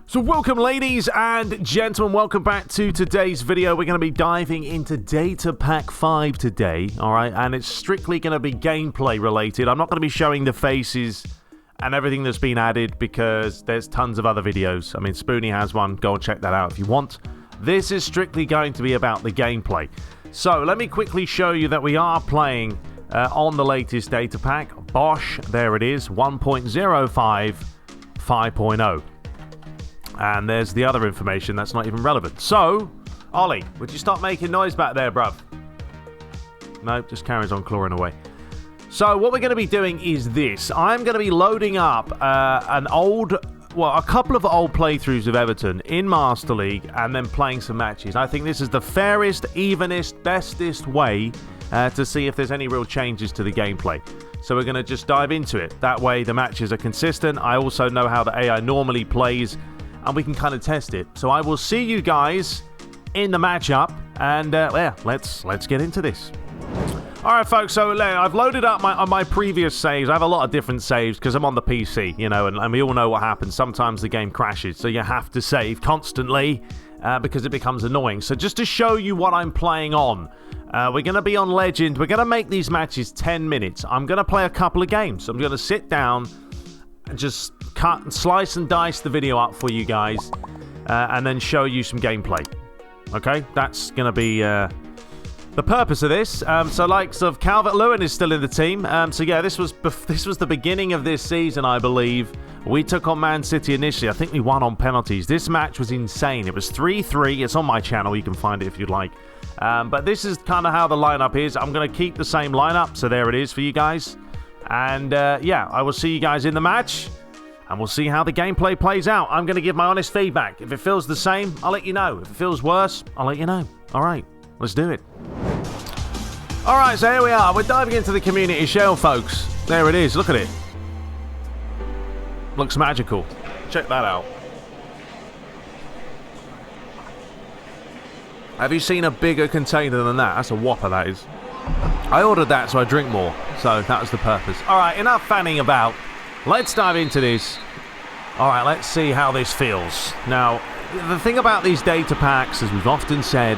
So welcome ladies and gentlemen, welcome back to today's video. We're going to be diving into Data Pack 5 today, alright, and it's strictly going to be gameplay related. I'm not going to be showing the faces and everything that's been added because there's tons of other videos. I mean, Spoonie has one, go and check that out if you want. This is strictly going to be about the gameplay. So let me quickly show you that we are playing on the latest data pack, Bosch, there it is, 1.05 5.0. And there's the other information that's not even relevant. So, Ollie, would you stop making noise back there, bruv? No, just carries on clawing away. So, what we're going to be doing is this. I'm going to be loading up a couple of old playthroughs of Everton in Master League and then playing some matches. I think this is the fairest, evenest, bestest way to see if there's any real changes to the gameplay. So we're going to just dive into it. That way the matches are consistent. I also know how the AI normally plays, and we can kind of test it. So I will see you guys in the matchup, and yeah, let's get into this. All right, folks, so I've loaded up my previous saves. I have a lot of different saves because I'm on the PC, you know, and we all know what happens. Sometimes the game crashes, so you have to save constantly because it becomes annoying. So just to show you what I'm playing on, we're going to be on Legend. We're going to make these matches 10 minutes. I'm going to play a couple of games. I'm going to sit down and just cut and slice and dice the video up for you guys and then show you some gameplay. Okay, that's going to be the purpose of this. So likes of Calvert-Lewin is still in the team. So yeah, this was the beginning of this season, I believe. We took on Man City initially. I think we won on penalties. This match was insane. It was 3-3. It's on my channel. You can find it if you'd like. But this is kind of how the lineup is. I'm going to keep the same lineup. So there it is for you guys. And yeah, I will see you guys in the match. And we'll see how the gameplay plays out. I'm going to give my honest feedback. If it feels the same, I'll let you know. If it feels worse, I'll let you know. All right, let's do it. All right, so here we are. We're diving into the community shell, folks. There it is. Look at it. Looks magical. Check that out. Have you seen a bigger container than that? That's a whopper, that is. I ordered that so I drink more. So that was the purpose. All right, enough fanning about. Let's dive into this. All right, let's see how this feels. Now, the thing about these data packs, as we've often said,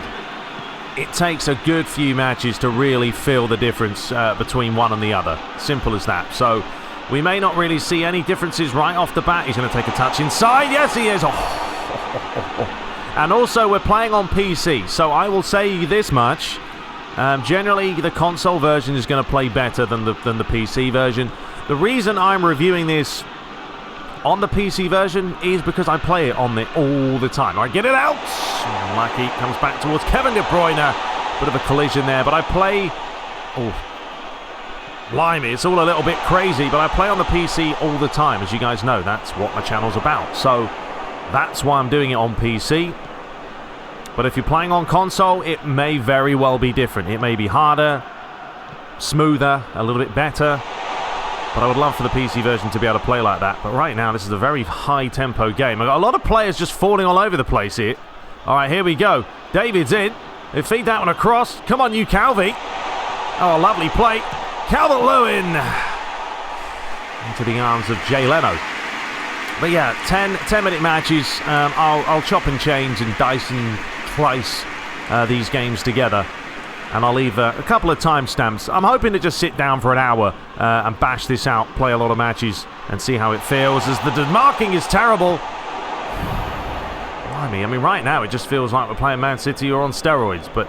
it takes a good few matches to really feel the difference between one and the other. Simple as that. So we may not really see any differences right off the bat. He's going to take a touch inside. Yes, he is. Oh. And also, we're playing on PC. So I will say this much. Generally, the console version is going to play better than the PC version. The reason I'm reviewing this on the PC version is because I play it on it all the time. I get it out. Lucky comes back towards Kevin De Bruyne. Bit of a collision there, but I play... Oh, blimey, it's all a little bit crazy, but I play on the PC all the time. As you guys know, that's what my channel's about. So that's why I'm doing it on PC. But if you're playing on console, it may very well be different. It may be harder, smoother, a little bit better. But I would love for the PC version to be able to play like that. But right now, this is a very high-tempo game. I've got a lot of players just falling all over the place here. All right, here we go. David's in. They feed that one across. Come on, you Calvi. Oh, a lovely play. Calvert-Lewin. Into the arms of Jay Leno. But yeah, 10-minute matches. I'll chop and change and dice and slice these games together. And I'll leave a couple of timestamps. I'm hoping to just sit down for an hour and bash this out, play a lot of matches, and see how it feels, as the marking is terrible. Blimey, I mean, right now it just feels like we're playing Man City or on steroids, but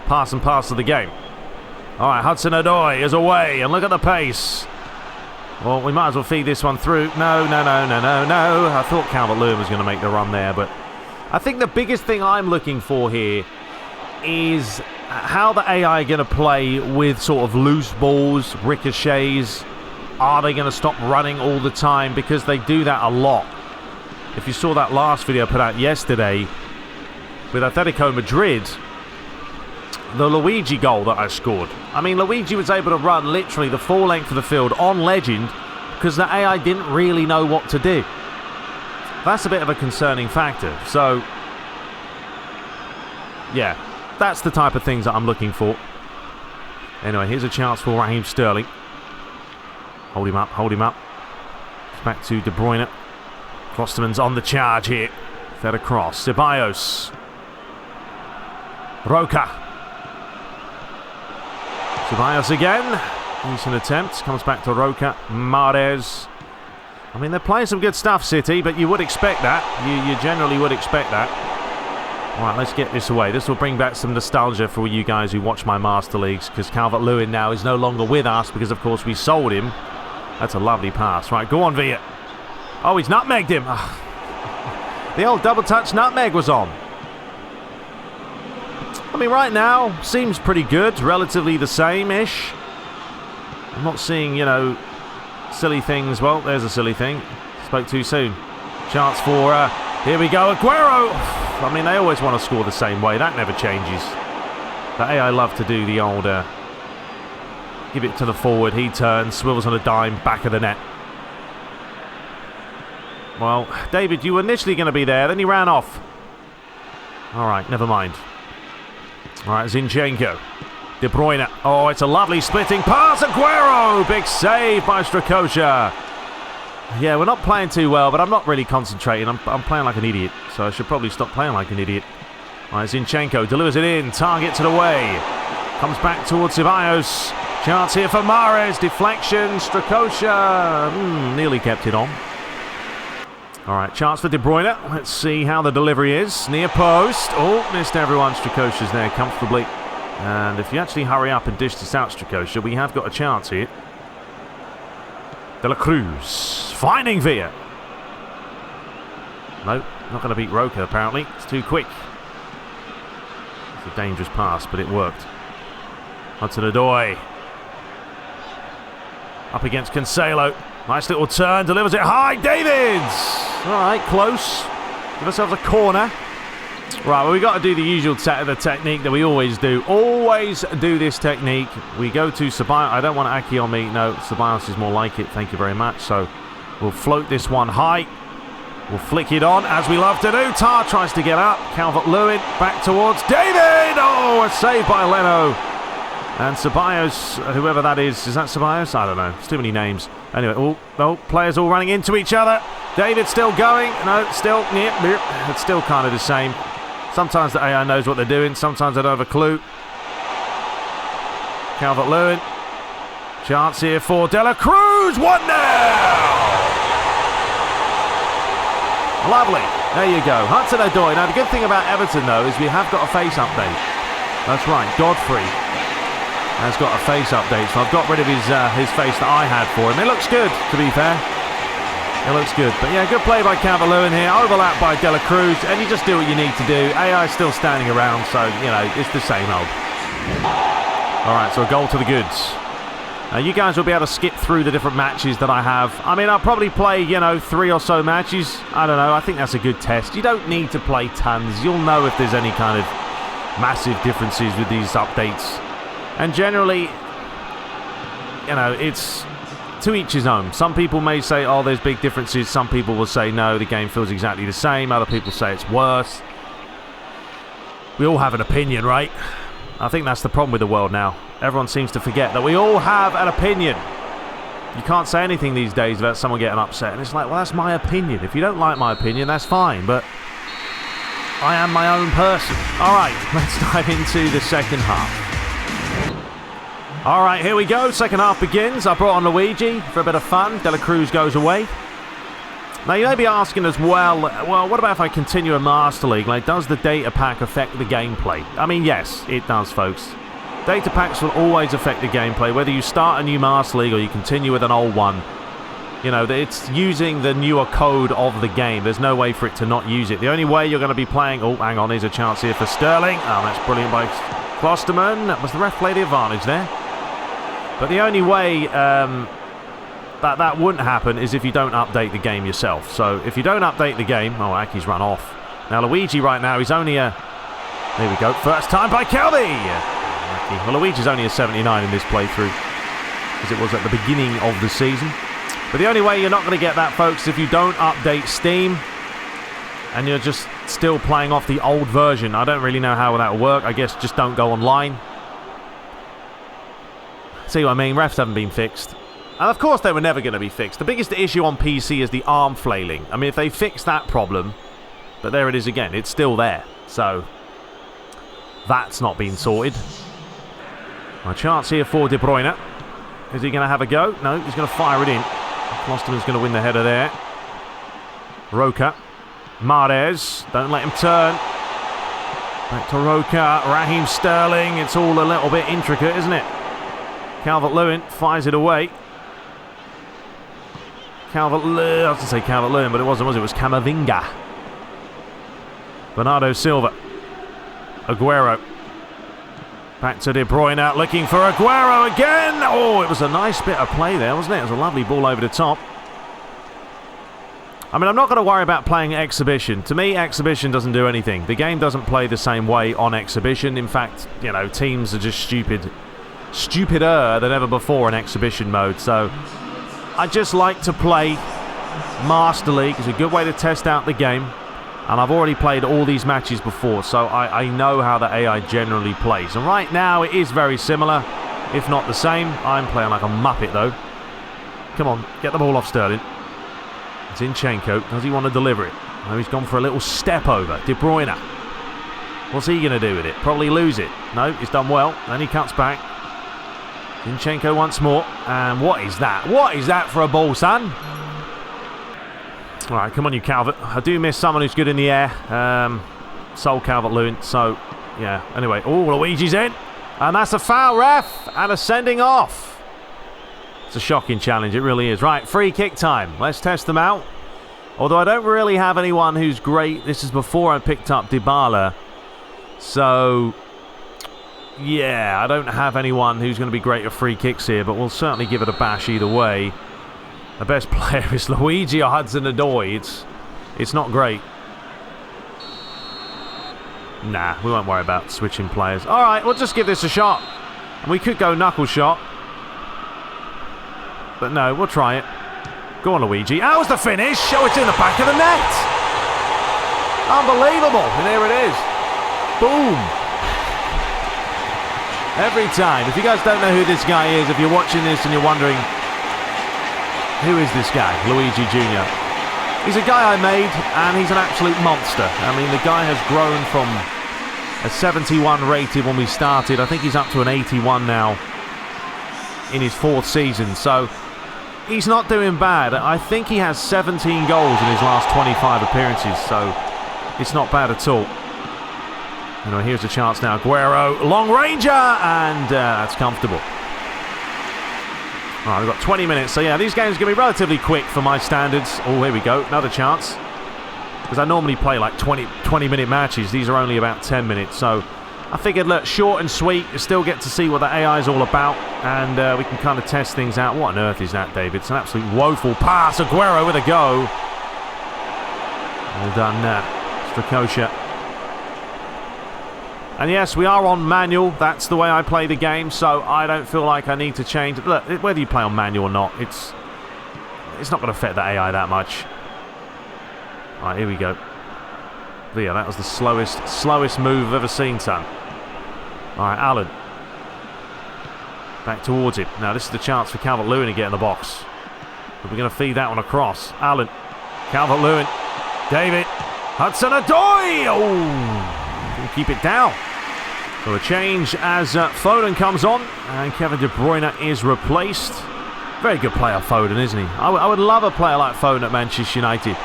pass and pass of the game. All right, Hudson-Odoi is away, and look at the pace. Well, we might as well feed this one through. No. I thought Calvert-Lewin was going to make the run there, but I think the biggest thing I'm looking for here is how the AI are going to play with sort of loose balls, ricochets. Are they going to stop running all the time? Because they do that a lot. If you saw that last video I put out yesterday with Atletico Madrid, the Luigi goal that I scored. I mean, Luigi was able to run literally the full length of the field on Legend because the AI didn't really know what to do. That's a bit of a concerning factor. So, yeah. That's the type of things that I'm looking for. Anyway, here's a chance for Raheem Sterling. Hold him up. It's back to De Bruyne. Klosterman's on the charge here. Fed across. Ceballos. Roca. Ceballos again. Decent attempt. Comes back to Roca. Mahrez. I mean, they're playing some good stuff, City, but you would expect that. You generally would expect that. All right, let's get this away. This will bring back some nostalgia for you guys who watch my Master Leagues, because Calvert-Lewin now is no longer with us because, of course, we sold him. That's a lovely pass. Right, go on, Villa. Oh, he's nutmegged him. The old double-touch nutmeg was on. I mean, right now, seems pretty good. Relatively the same-ish. I'm not seeing, you know, silly things. Well, there's a silly thing. Spoke too soon. Chance for, here we go, Aguero. I mean, they always want to score the same way. That never changes. But AI love to do the old, give it to the forward. He turns, swivels on a dime, back of the net. Well, David, you were initially going to be there. Then he ran off. All right, never mind. All right, Zinchenko. De Bruyne. Oh, it's a lovely splitting pass. Aguero! Big save by Strakosha. Yeah, we're not playing too well, but I'm not really concentrating. I'm playing like an idiot, so I should probably stop playing like an idiot. All right, Zinchenko delivers it in. Targets it away. Comes back towards Ceballos. Chance here for Mahrez. Deflection. Strakosha. Nearly kept it on. All right, chance for De Bruyne. Let's see how the delivery is. Near post. Oh, missed everyone. Strakosha's there comfortably. And if you actually hurry up and dish this out, Strakosha, we have got a chance here. De La Cruz. Finding Villa. Nope, not going to beat Roca, apparently. It's too quick. It's a dangerous pass, but it worked. Hudson-Odoi. Up against Cancelo. Nice little turn. Delivers it high. Davids! All right, close. Give ourselves a corner. Right, well, we've got to do the usual the technique that we always do. Always do this technique. We go to Ceballos. I don't want Aki on me. No, Ceballos is more like it. Thank you very much. So we'll float this one high. We'll flick it on, as we love to do. Tar tries to get up. Calvert-Lewin back towards David. Oh, a save by Leno. And Ceballos, whoever that is that Ceballos? I don't know. It's too many names. Anyway, players all running into each other. David still going. No, still. It's still kind of the same. Sometimes the AI knows what they're doing. Sometimes they don't have a clue. Calvert-Lewin. Chance here for De La Cruz. 1-0. Lovely. There you go. Hudson-Odoi. Now, the good thing about Everton, though, is we have got a face update. That's right. Godfrey has got a face update. So I've got rid of his face that I had for him. It looks good, to be fair. It looks good. But yeah, good play by Calvert-Lewin here. Overlap by De La Cruz. And you just do what you need to do. AI is still standing around, so, you know, it's the same old. All right, so a goal to the goods. Now, you guys will be able to skip through the different matches that I have. I mean, I'll probably play, you know, 3 or so matches. I don't know. I think that's a good test. You don't need to play tons. You'll know if there's any kind of massive differences with these updates. And generally, you know, it's to each his own. Some people may say, oh, there's big differences. Some people will say, no, the game feels exactly the same. Other people say it's worse. We all have an opinion, right? I think that's the problem with the world now. Everyone seems to forget that we all have an opinion. You can't say anything these days about someone getting upset. And it's like, well, that's my opinion. If you don't like my opinion, that's fine. But I am my own person. All right, let's dive into the second half. All right, here we go. Second half begins. I brought on Luigi for a bit of fun. De La Cruz goes away. Now, you may be asking as well, what about if I continue a Master League? Like, does the data pack affect the gameplay? I mean, yes, it does, folks. Data packs will always affect the gameplay, whether you start a new Master League or you continue with an old one. You know, it's using the newer code of the game. There's no way for it to not use it. The only way you're going to be playing... Oh, hang on, here's a chance here for Sterling. Oh, that's brilliant by Klosterman. That was the ref play the advantage there. But the only way that wouldn't happen is if you don't update the game yourself. So if you don't update the game... Oh, Aki's run off. Now, Luigi right now, he's only a... There we go. First time by Kelby. Well, Luigi's only a 79 in this playthrough, as it was at the beginning of the season. But the only way you're not going to get that, folks, is if you don't update Steam and you're just still playing off the old version. I don't really know how that will work. I guess just don't go online. See what I mean? Refs haven't been fixed. And of course they were never going to be fixed. The biggest issue on PC is the arm flailing. I mean, if they fix that problem, but there it is again. It's still there. So, that's not been sorted. A chance here for De Bruyne. Is he going to have a go? No, he's going to fire it in. Klosterman's going to win the header there. Roca. Mahrez. Don't let him turn. Back to Roca. Raheem Sterling. It's all a little bit intricate, isn't it? Calvert-Lewin fires it away. I was going to say Calvert-Lewin, but it wasn't, was it? It was Camavinga. Bernardo Silva. Aguero. Back to De Bruyne, looking for Aguero again. Oh, it was a nice bit of play there, wasn't it? It was a lovely ball over the top. I mean, I'm not going to worry about playing exhibition. To me, exhibition doesn't do anything. The game doesn't play the same way on exhibition. In fact, you know, teams are just stupider than ever before in exhibition mode. So I just like to play Master League. It's a good way to test out the game. And I've already played all these matches before, so I know how the AI generally plays. And right now, it is very similar, if not the same. I'm playing like a muppet, though. Come on, get the ball off Sterling. Zinchenko, does he want to deliver it? No, he's gone for a little step over. De Bruyne. What's he going to do with it? Probably lose it. No, he's done well. Then he cuts back. Zinchenko once more. And what is that? What is that for a ball, son? All right, come on, you Calvert. I do miss someone who's good in the air. Sol Calvert-Lewin. So, yeah. Anyway, oh, Luigi's in. And that's a foul, ref. And a sending off. It's a shocking challenge. It really is. Right, free kick time. Let's test them out. Although I don't really have anyone who's great. This is before I picked up Dybala. So, yeah, I don't have anyone who's going to be great at free kicks here. But we'll certainly give it a bash either way. The best player is Luigi or Hudson-Odoi. It's not great. Nah, we won't worry about switching players. All right, we'll just give this a shot. We could go knuckle shot. But no, we'll try it. Go on, Luigi. That was the finish. Oh, it's in the back of the net. Unbelievable. And there it is. Boom. Every time. If you guys don't know who this guy is, if you're watching this and you're wondering, who is this guy? Luigi Jr. He's a guy I made, and he's an absolute monster. I mean, the guy has grown from a 71 rated when we started. I think he's up to an 81 now in his 4th season. So, he's not doing bad. I think he has 17 goals in his last 25 appearances. So, it's not bad at all. Anyway, here's a chance now. Aguero, long ranger, and that's comfortable. Right, we've got 20 minutes, so yeah, these games are going to be relatively quick for my standards. Oh, here we go, another chance. Because I normally play like 20-minute matches. These are only about 10 minutes, so I figured, look, short and sweet. You still get to see what the AI is all about, and we can kind of test things out. What on earth is that, David? It's an absolute woeful pass. Aguero with a go. Well done, Strakosha. And yes, we are on manual. That's the way I play the game, so I don't feel like I need to change. Look, whether you play on manual or not, it's not going to affect the AI that much. All right, here we go. But yeah, that was the slowest move I've ever seen, son. All right, Alan. Back towards him. Now, this is the chance for Calvert-Lewin to get in the box. But we're going to feed that one across. Alan. Calvert-Lewin. David. Hudson-Odoi. Oh! Keep it down. So a change as Foden comes on, and Kevin De Bruyne is replaced. Very good player, Foden, isn't he? I would love a player like Foden at Manchester United.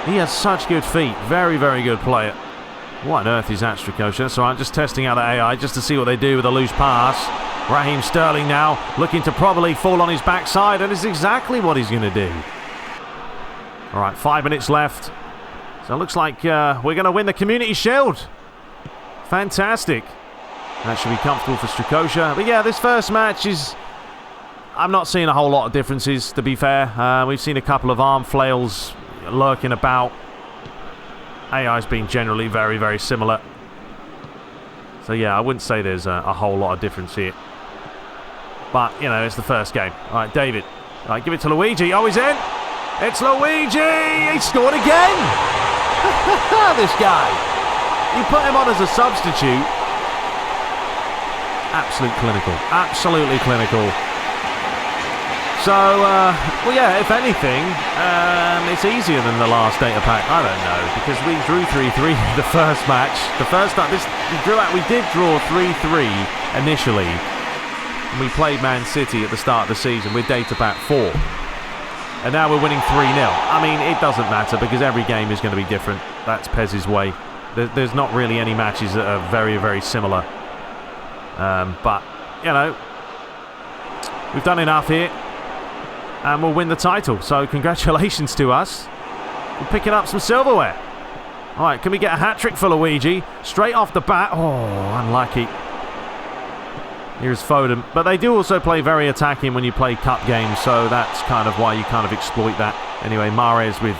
He has such good feet. Very, very good player. What on earth is that, Strakosha? That's all right, just testing out the AI just to see what they do with a loose pass. Raheem Sterling now looking to probably fall on his backside, and it's exactly what he's going to do. All right, 5 minutes left. So it looks like we're going to win the Community Shield. Fantastic. That should be comfortable for Strakosha. But yeah, this first match is... I'm not seeing a whole lot of differences, to be fair. We've seen a couple of arm flails lurking about. AI's been generally very, very similar. So yeah, I wouldn't say there's a whole lot of difference here. But, you know, it's the first game. All right, David. All right, give it to Luigi. Oh, he's in. It's Luigi. He scored again. This guy. You put him on as a substitute. Absolute clinical. Absolutely clinical. So, well, yeah, if anything, it's easier than the last data pack. I don't know, because we drew 3-3 the first match. The first time, we did draw 3-3 initially. And we played Man City at the start of the season with data pack 4. And now we're winning 3-0. I mean, it doesn't matter because every game is going to be different. That's PES's way. There's not really any matches that are very, very similar. But, you know, we've done enough here. And we'll win the title. So congratulations to us. We're picking up some silverware. All right, can we get a hat-trick for Luigi? Straight off the bat. Oh, unlucky. Here's Foden. But they do also play very attacking when you play cup games. So that's kind of why you kind of exploit that. Anyway, Mahrez with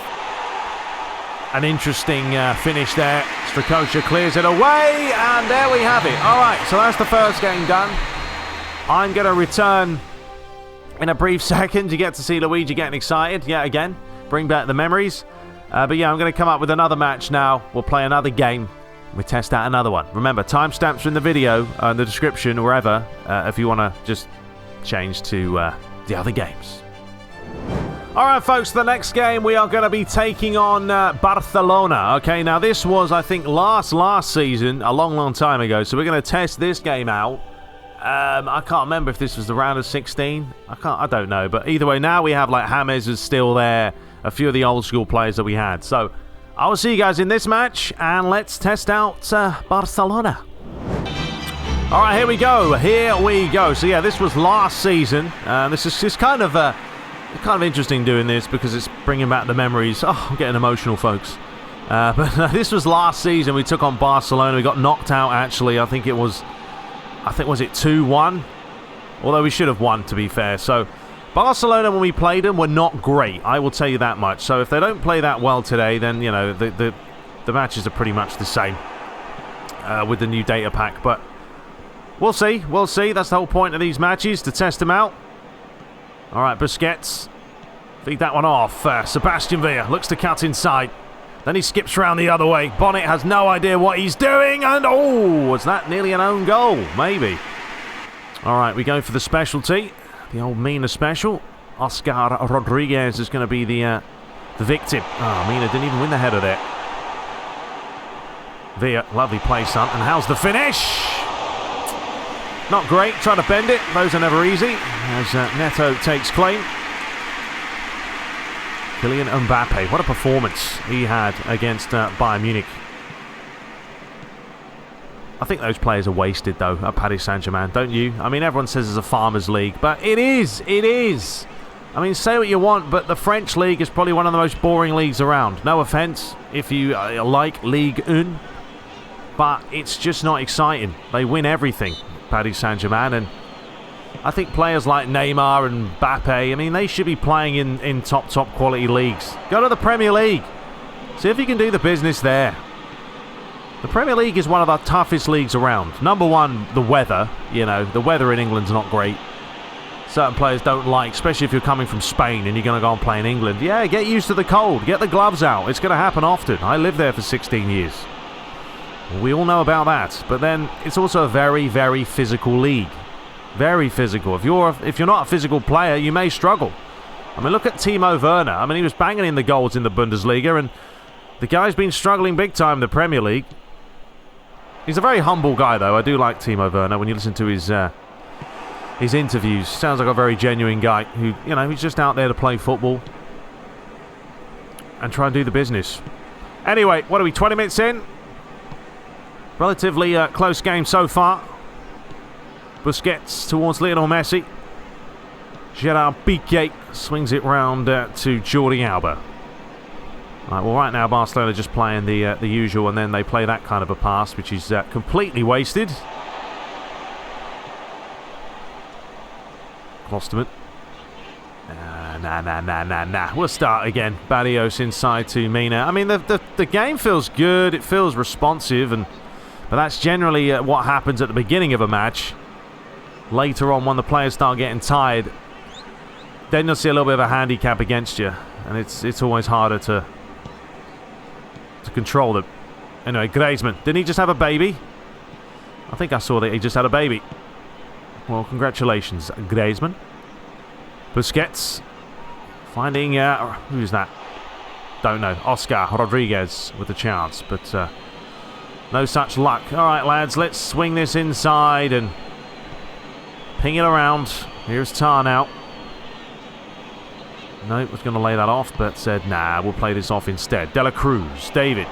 an interesting finish there. Strakosha clears it away. And there we have it. All right, so that's the first game done. I'm going to return in a brief second. You get to see Luigi getting excited yet again. Bring back the memories. But yeah, I'm going to come up with another match now. We'll play another game. We'll test out another one. Remember, timestamps are in the video, in the description, wherever, if you want to just change to the other games. Alright folks, the next game we are going to be taking on Barcelona. Okay, now this was, I think, last season, a long time ago. So we're going to test this game out. I can't remember if this was the round of 16. I don't know. But either way, now we have like James is still there. A few of the old school players that we had. So I will see you guys in this match. And let's test out Barcelona. All right, here we go. So yeah, this was last season. This is just kind of interesting doing this because it's bringing back the memories. Oh, I'm getting emotional, folks. But this was last season. We took on Barcelona. We got knocked out, actually. I think was it 2-1? Although we should have won, to be fair. So, Barcelona, when we played them, were not great. I will tell you that much. So, if they don't play that well today, then, you know, the matches are pretty much the same with the new data pack. But we'll see. We'll see. That's the whole point of these matches, to test them out. All right, Busquets. Feed that one off. Sebastian Villa looks to cut inside. Then he skips around the other way. Bonnet has no idea what he's doing. And, oh, was that nearly an own goal? Maybe. All right, we go for the specialty. The old Mina special. Oscar Rodriguez is going to be the victim. Oh, Mina didn't even win the header there. Villa, lovely play, son. And how's the finish? Not great. Trying to bend it. Those are never easy. As Neto takes claim. Kylian Mbappe, what a performance he had against Bayern Munich. I think those players are wasted, though, at Paris Saint-Germain, don't you? I mean, everyone says it's a farmers' league, but it is. I mean, say what you want, but the French league is probably one of the most boring leagues around. No offence if you like Ligue 1, but it's just not exciting. They win everything, Paris Saint-Germain, and I think players like Neymar and Mbappe, I mean, they should be playing in top quality leagues. Go to the Premier League. See if you can do the business there. The Premier League is one of the toughest leagues around. Number one, the weather. You know, the weather in England's not great. Certain players don't like, especially if you're coming from Spain and you're going to go and play in England. Yeah, get used to the cold. Get the gloves out. It's going to happen often. I lived there for 16 years. We all know about that. But then, it's also a very, very physical league. Very physical. If you're not a physical player, you may struggle. I mean, look at Timo Werner. I mean, he was banging in the goals in the Bundesliga, and the guy's been struggling big time in the Premier League. He's a very humble guy, though. I do like Timo Werner. When you listen to his interviews, sounds like a very genuine guy who, you know, he's just out there to play football and try and do the business. Anyway, what are we, 20 minutes in? Relatively close game so far. Busquets towards Lionel Messi. Gerard Piqué swings it round to Jordi Alba. Right, well, right now Barcelona just playing the usual, and then they play that kind of a pass, which is completely wasted. Klosterman. Nah. We'll start again. Barrios inside to Mina. I mean, the game feels good. It feels responsive, but that's generally what happens at the beginning of a match. Later on, when the players start getting tired, then you'll see a little bit of a handicap against you, and it's always harder to control them. Anyway, Griezmann, didn't he just have a baby? I think I saw that he just had a baby. Well, congratulations, Griezmann. Busquets. Finding, who's that? Don't know. Oscar Rodriguez with a chance, but no such luck. All right, lads, let's swing this inside and ping it around. Here's Tar now. Nope, was going to lay that off, but said, nah, we'll play this off instead. De La Cruz, David.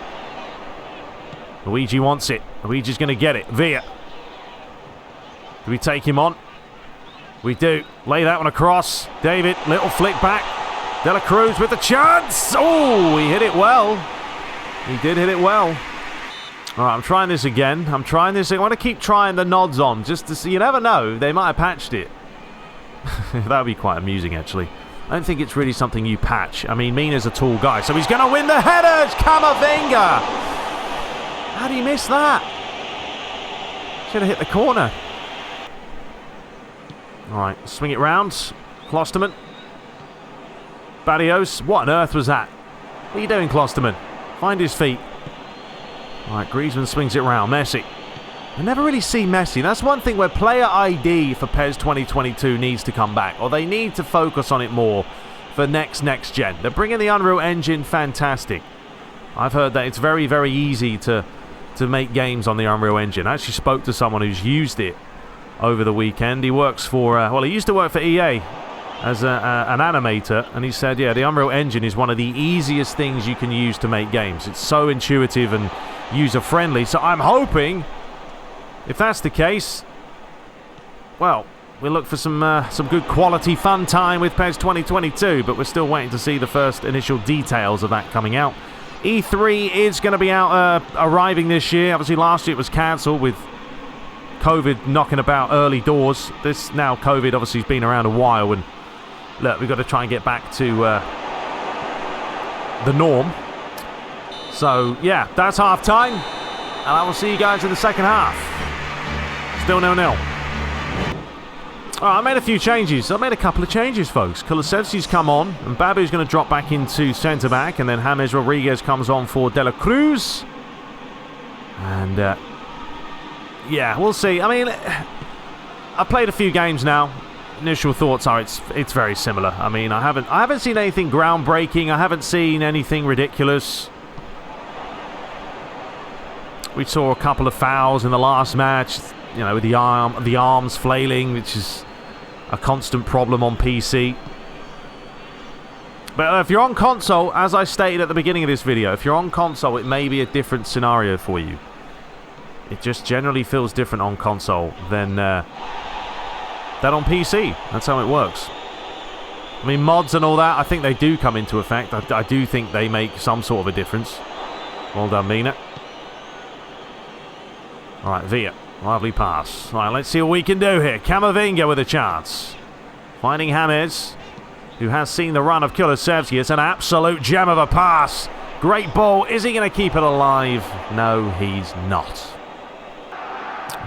Luigi wants it. Luigi's going to get it. Villa. Do we take him on? We do. Lay that one across. David, little flick back. De La Cruz with the chance. Oh, he hit it well. He did hit it well. All right, I'm trying this again. I want to keep trying the nods on, just to see. You never know. They might have patched it. That would be quite amusing, actually. I don't think it's really something you patch. I mean, Mina's a tall guy, so he's going to win the header. It's Camavinga. How do you miss that? Should have hit the corner. All right, swing it round. Klosterman. Barrios. What on earth was that? What are you doing, Klosterman? Find his feet. All right, Griezmann swings it round. Messi. I never really see Messi. That's one thing where player ID for PES 2022 needs to come back, or they need to focus on it more for next gen. They're bringing the Unreal Engine, fantastic. I've heard that it's very, very easy to make games on the Unreal Engine. I actually spoke to someone who's used it over the weekend. He works for, well, he used to work for EA as an animator, and he said, yeah, the Unreal Engine is one of the easiest things you can use to make games. It's so intuitive and user-friendly, so I'm hoping, if that's the case, well, we'll look for some good quality fun time with PES 2022, but we're still waiting to see the first initial details of that coming out. E3 is going to be out, arriving this year. Obviously, last year it was cancelled with COVID knocking about early doors. This now COVID obviously has been around a while, and look, we've got to try and get back to the norm. So, yeah, that's half-time, and I will see you guys in the second half. Still 0-0. I made a few changes. I made a couple of changes, folks. Kulusevski's come on, and Babu's going to drop back into centre-back, and then James Rodriguez comes on for De La Cruz. And, yeah, we'll see. I mean, I've played a few games now. Initial thoughts are it's very similar. I mean, I haven't seen anything groundbreaking. I haven't seen anything ridiculous. We saw a couple of fouls in the last match, you know, with the arms flailing, which is a constant problem on PC. But if you're on console, as I stated at the beginning of this video, if you're on console, it may be a different scenario for you. It just generally feels different on console than on PC. That's how it works. I mean, mods and all that, I think they do come into effect. I do think they make some sort of a difference. Well done, Mina. All right, Villa. Lovely pass. All right, let's see what we can do here. Camavinga with a chance. Finding James, who has seen the run of Kulusevski. It's an absolute gem of a pass. Great ball. Is he going to keep it alive? No, he's not.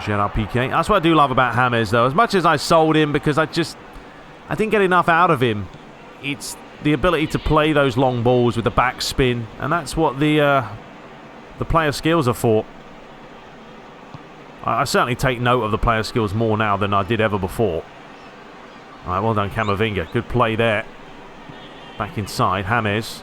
Gerard Piqué. That's what I do love about James, though. As much as I sold him because I didn't get enough out of him, it's the ability to play those long balls with the back spin, and that's what the player skills are for. I certainly take note of the player skills more now than I did ever before. All right, well done, Camavinga. Good play there. Back inside, James.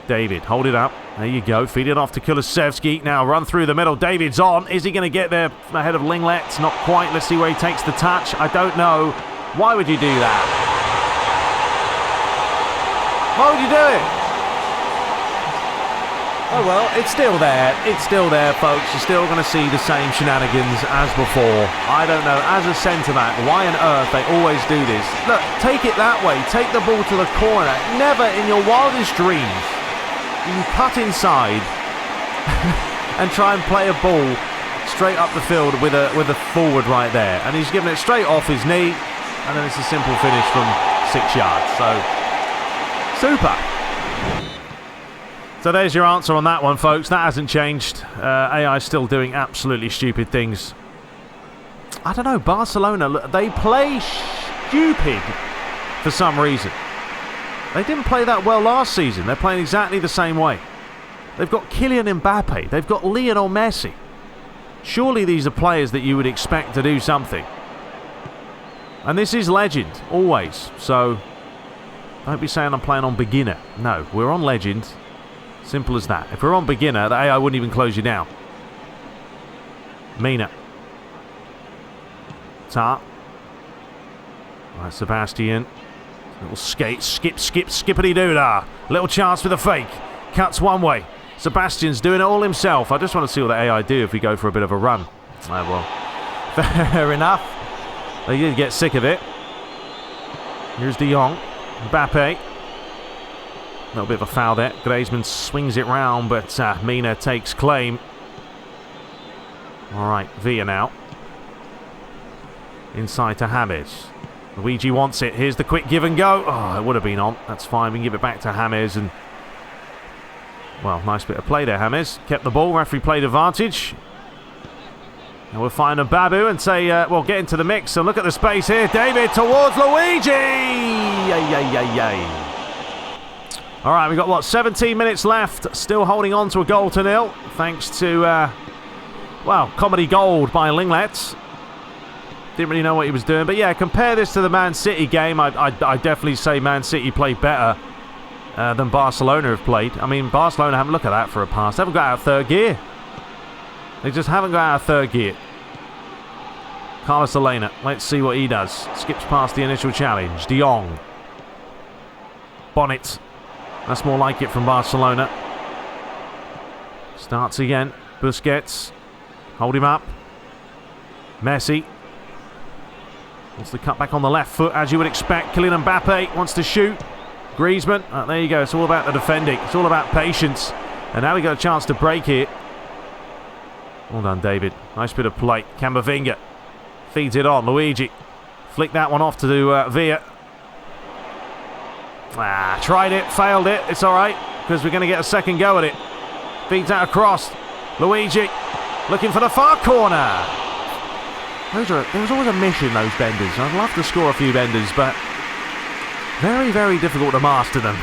David, hold it up. There you go. Feed it off to Kulusevski. Now run through the middle. David's on. Is he going to get there ahead of Linglet? Not quite. Let's see where he takes the touch. I don't know. Why would you do that? Why would you do it? Oh well, it's still there. It's still there, folks. You're still going to see the same shenanigans as before. I don't know. As a centre-back, why on earth they always do this? Look, take it that way. Take the ball to the corner. Never in your wildest dreams you can cut inside and try and play a ball straight up the field with a forward right there. And he's giving it straight off his knee, and then it's a simple finish from 6 yards. So, super. So there's your answer on that one, folks. That hasn't changed. AI is still doing absolutely stupid things. I don't know, Barcelona, they play stupid for some reason. They didn't play that well last season. They're playing exactly the same way. They've got Kylian Mbappe. They've got Lionel Messi. Surely these are players that you would expect to do something. And this is Legend, always. So, don't be saying I'm playing on beginner. No, we're on Legend. Simple as that. If we're on beginner, the AI wouldn't even close you down. Mina. Tar. Right, Sebastian. Little skippity-doo-dah. Little chance with a fake. Cuts one way. Sebastian's doing it all himself. I just want to see what the AI do if we go for a bit of a run. Oh, well. Fair enough. They did get sick of it. Here's De Jong. Mbappe. A little bit of a foul there. Griezmann swings it round, but Mina takes claim. All right, Villa now. Inside to James. Luigi wants it. Here's the quick give and go. Oh, it would have been on. That's fine. We can give it back to James. And, well, nice bit of play there, James. Kept the ball. Referee played advantage. And we'll find a Babu and say, well, get into the mix. And look at the space here. David towards Luigi. Yay. All right, we've got, what, 17 minutes left. Still holding on to a 0-0. Thanks to, well, comedy gold by Linglet. Didn't really know what he was doing. But, yeah, compare this to the Man City game. I'd definitely say Man City played better than Barcelona have played. I mean, Barcelona haven't looked at that for a pass. They haven't got out of third gear. They just haven't got out of third gear. Carlos Elena. Let's see what he does. Skips past the initial challenge. De Jong. Bonnet. That's more like it from Barcelona. Starts again. Busquets. Hold him up. Messi. Wants to cut back on the left foot, as you would expect. Kylian Mbappe wants to shoot. Griezmann. There you go. It's all about the defending. It's all about patience. And now we got a chance to break it. Well done, David. Nice bit of play. Camavinga feeds it on. Luigi. Flick that one off to Villa. Tried it. Failed it. It's all right, because we're going to get a second go at it. Feeds that across. Luigi looking for the far corner. There was always a mission, those benders. I'd love to score a few benders, but very, very difficult to master them.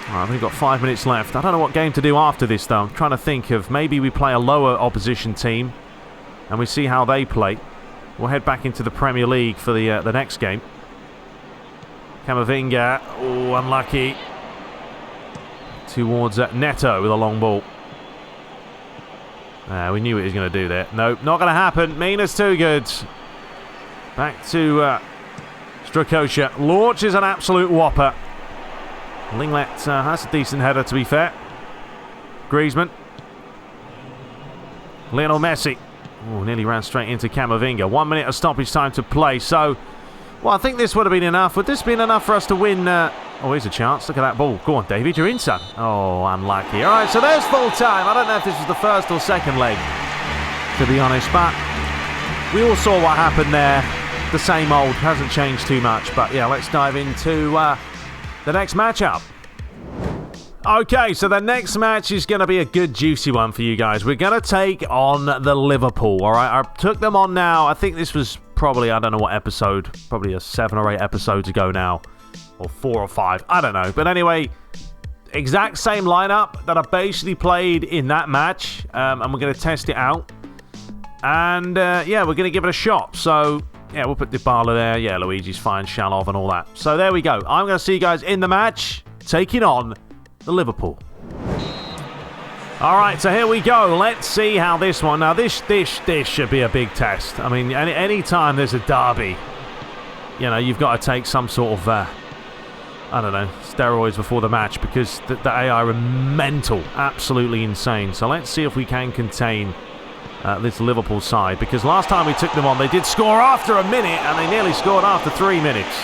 I've only got 5 minutes left. I don't know what game to do after this, though. I'm trying to think of maybe we play a lower opposition team and we see how they play. We'll head back into the Premier League for the next game. Camavinga. Oh, unlucky. Towards Neto with a long ball. We knew what he was going to do there. Nope, not going to happen. Mina's too good. Back to Strakosha. Launches an absolute whopper. Linglet, that's a decent header, to be fair. Griezmann. Lionel Messi. Oh, nearly ran straight into Camavinga. 1 minute of stoppage time to play. So, well, I think this would have been enough. Would this have been enough for us to win? Oh, here's a chance. Look at that ball. Go on, David, you're in, son. Oh, unlucky. All right, so there's full time. I don't know if this was the first or second leg, to be honest, but we all saw what happened there. The same old. Hasn't changed too much. But, yeah, let's dive into the next matchup. Okay, so the next match is going to be a good juicy one for you guys. We're going to take on the Liverpool, all right? I took them on now. I think this was probably, I don't know what episode, probably a 7 or 8 episodes ago now, or 4 or 5, I don't know. But anyway, exact same lineup that I basically played in that match, and we're going to test it out. And, yeah, we're going to give it a shot. So, yeah, we'll put Dybala there. Yeah, Luigi's fine, Shalov and all that. So there we go. I'm going to see you guys in the match, taking on the Liverpool. All right, so here we go. Let's see how this one. Now, this should be a big test. I mean, any time there's a derby, you know, you've got to take some sort of, I don't know, steroids before the match, because the AI are mental, absolutely insane. So let's see if we can contain this Liverpool side, because last time we took them on, they did score after a minute, and they nearly scored after 3 minutes.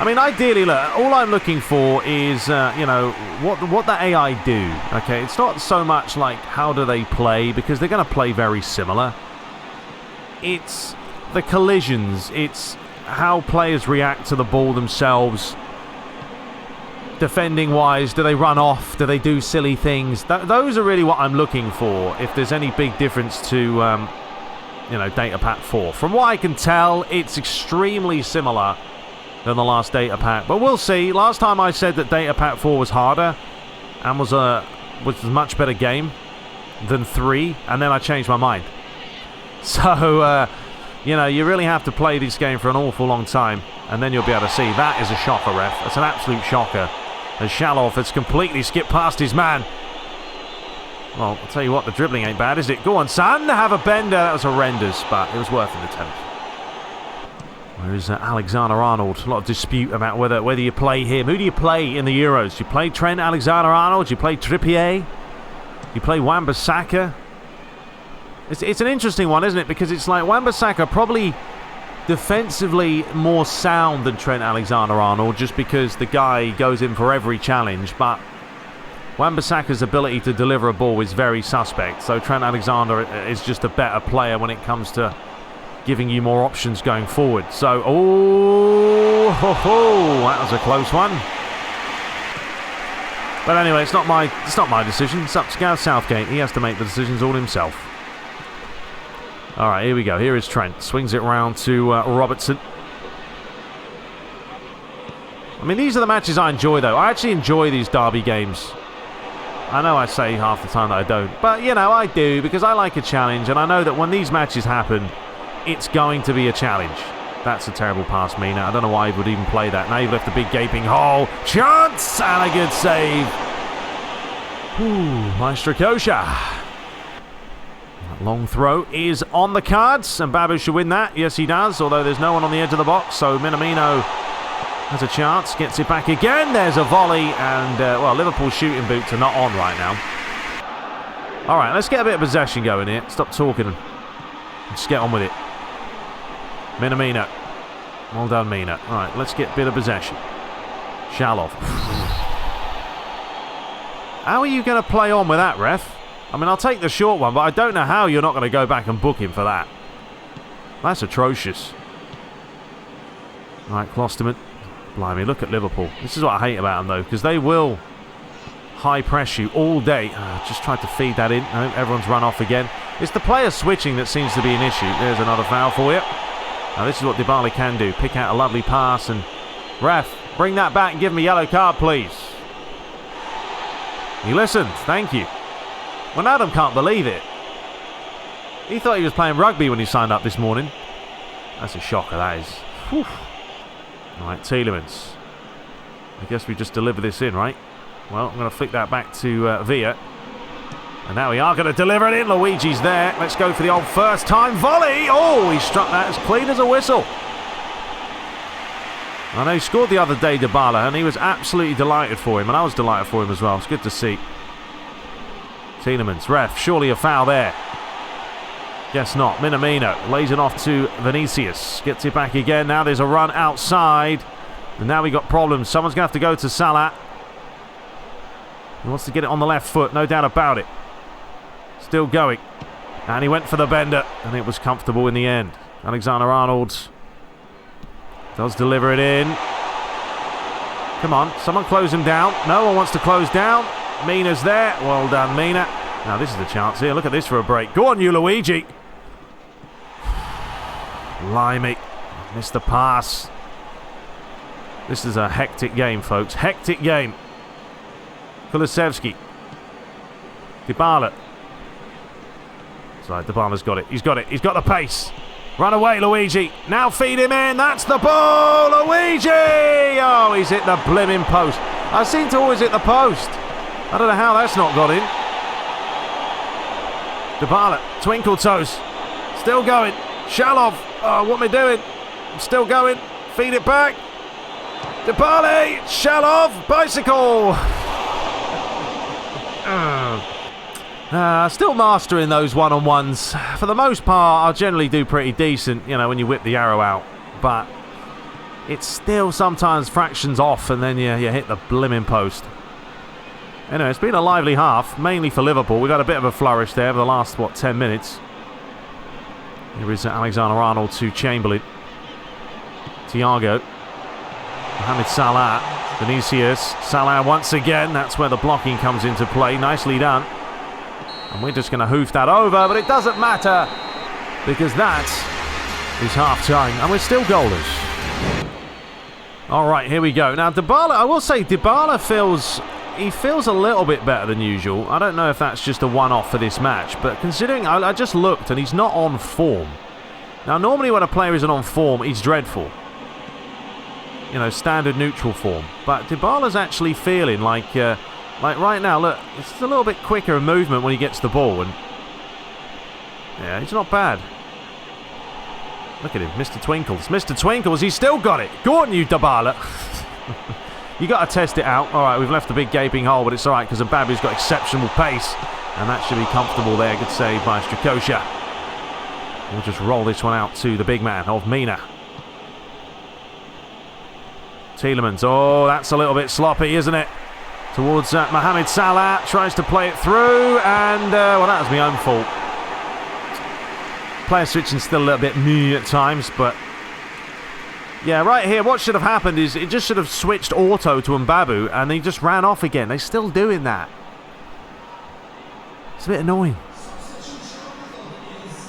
I mean, ideally, look, all I'm looking for is, you know, what the AI do, okay? It's not so much like how do they play, because they're going to play very similar. It's the collisions. It's how players react to the ball themselves. Defending-wise, do they run off? Do they do silly things? Those are really what I'm looking for, if there's any big difference to, you know, Data Pack 4. From what I can tell, it's extremely similar than the last Data Pack, but we'll see. Last time I said that Data Pack 4 was harder and was a much better game than 3, and then I changed my mind. So You know, you really have to play this game for an awful long time, and then you'll be able to see. That is a shocker, ref. That's an absolute shocker. As Shalov has completely skipped past his man. Well, I'll tell you what, the dribbling ain't bad, is it? Go on, son, have a bender. That was horrendous, but it was worth an attempt. Where is Alexander-Arnold? A lot of dispute about whether you play him. Who do you play in the Euros? Do you play Trent Alexander-Arnold? Do you play Trippier? Do you play Wan-Bissaka? It's an interesting one, isn't it? Because it's like Wan-Bissaka probably defensively more sound than Trent Alexander-Arnold, just because the guy goes in for every challenge, but Wan-Bissaka's ability to deliver a ball is very suspect, so Trent Alexander is just a better player when it comes to giving you more options going forward. So, oh, ho, ho, that was a close one. But anyway, it's not my decision. It's up to Gareth Southgate. He has to make the decisions all himself. All right, here we go. Here is Trent. Swings it round to Robertson. I mean, these are the matches I enjoy, though. I actually enjoy these derby games. I know I say half the time that I don't, but, you know, I do, because I like a challenge, and I know that when these matches happen, it's going to be a challenge. That's a terrible pass, Mina. I don't know why he would even play that. Now you've left a big gaping hole. Chance! And a good save. Ooh, Maestro Kosha. Long throw is on the cards, and Babu should win that. Yes, he does, although there's no one on the edge of the box, so Minamino has a chance. Gets it back again. There's a volley, and, well, Liverpool's shooting boots are not on right now. All right, let's get a bit of possession going here. Stop talking and just get on with it. Minamino. Well done, Mina. All right, let's get a bit of possession. Shalov. How are you going to play on with that, ref? I mean, I'll take the short one, but I don't know how you're not going to go back and book him for that. That's atrocious. All right, Klosterman. Blimey, look at Liverpool. This is what I hate about them, though, because they will high press you all day. Just tried to feed that in. Everyone's run off again. It's the player switching that seems to be an issue. There's another foul for you. Now, this is what Dybala can do. Pick out a lovely pass, and ref, bring that back and give him a yellow card, please. He listened. Thank you. Well, Adam can't believe it. He thought he was playing rugby when he signed up this morning. That's a shocker, that is. Whew. All right, Tielemans. I guess we just deliver this in, right? Well, I'm going to flick that back to Villa. And now we are going to deliver it in. Luigi's there. Let's go for the old first-time volley. Oh, he struck that as clean as a whistle. I know he scored the other day, Dybala, and he was absolutely delighted for him, and I was delighted for him as well. It's good to see. Tielemans, ref, surely a foul there. Guess not. Minamino lays it off to Vinicius. Gets it back again. Now there's a run outside. And now we got problems. Someone's going to have to go to Salah. He wants to get it on the left foot, no doubt about it. Still going. And he went for the bender, and it was comfortable in the end. Alexander-Arnold does deliver it in. Come on, someone close him down. No one wants to close down. Mina's there. Well done, Mina. Now this is the chance here. Look at this for a break. Go on, you Luigi. Blimey. Missed the pass. This is a hectic game, folks. Hectic game. Kulusevski. Dybala. So Dybala's got it. He's got it. He's got the pace. Run away, Luigi. Now feed him in. That's the ball. Luigi! Oh, he's hit the blimmin' post. I seem to always hit the post. I don't know how that's not got in. Dybala. Twinkle toes. Still going. Shalov. Oh, what am I doing? I'm still going. Feed it back. Dybala. Shalov. Bicycle. Still mastering those one-on-ones. For the most part, I generally do pretty decent, you know, when you whip the arrow out. But it's still sometimes fractions off, and then you hit the blimmin' post. Anyway, it's been a lively half, mainly for Liverpool. We've got a bit of a flourish there for the last, 10 minutes. Here is Alexander-Arnold to Chamberlain. Thiago. Mohamed Salah. Vinicius. Salah once again. That's where the blocking comes into play. Nicely done. And we're just going to hoof that over, but it doesn't matter because that is half-time, and we're still goalless. All right, here we go. Now, Dybala, I will say, Dybala feels a little bit better than usual. I don't know if that's just a one-off for this match, but considering I just looked and he's not on form. Now, normally when a player isn't on form, he's dreadful. You know, standard neutral form. But Dybala's actually feeling like right now, look, it's a little bit quicker in movement when he gets the ball. And yeah, he's not bad. Look at him, Mr. Twinkles. Mr. Twinkles, he's still got it. Go on, you Dybala. You got to test it out. All right, we've left a big gaping hole, but it's all right because Mbappé's got exceptional pace. And that should be comfortable there. Good save by Strakosha. We'll just roll this one out to the big man of Mina. Tielemans. Oh, that's a little bit sloppy, isn't it? Towards Mohamed Salah. Tries to play it through. And, well, that was my own fault. Player switching still a little bit meh at times, but yeah, right here, what should have happened is it just should have switched auto to Mbabu, and he just ran off again. They're still doing that. It's a bit annoying.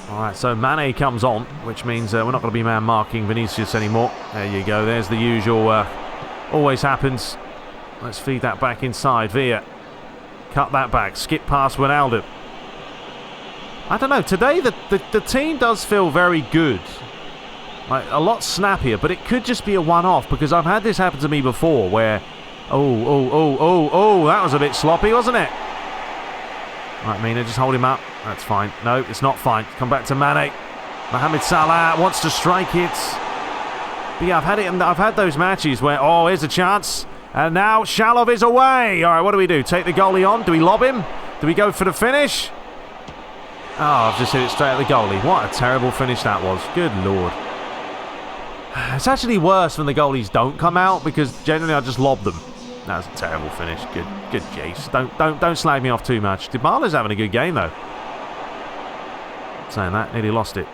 Alright, so Mane comes on, which means we're not going to be man-marking Vinicius anymore. There you go, there's the usual, always happens. Let's feed that back inside. Villa, cut that back, skip past Wijnaldum. I don't know, today the team does feel very good. Like, a lot snappier, but it could just be a one-off, because I've had this happen to me before, where, oh, that was a bit sloppy, wasn't it? Right, Mina, just hold him up. That's fine. No, it's not fine. Come back to Mane. Mohamed Salah wants to strike it. But yeah, I've had those matches where, oh, here's a chance. And now Shalov is away. All right, what do we do? Take the goalie on? Do we lob him? Do we go for the finish? Oh, I've just hit it straight at the goalie. What a terrible finish that was. Good Lord. It's actually worse when the goalies don't come out, because generally I just lob them. That was a terrible finish. Good Jace. Don't slag me off too much. Dybala's having a good game though. Saying that, nearly lost it.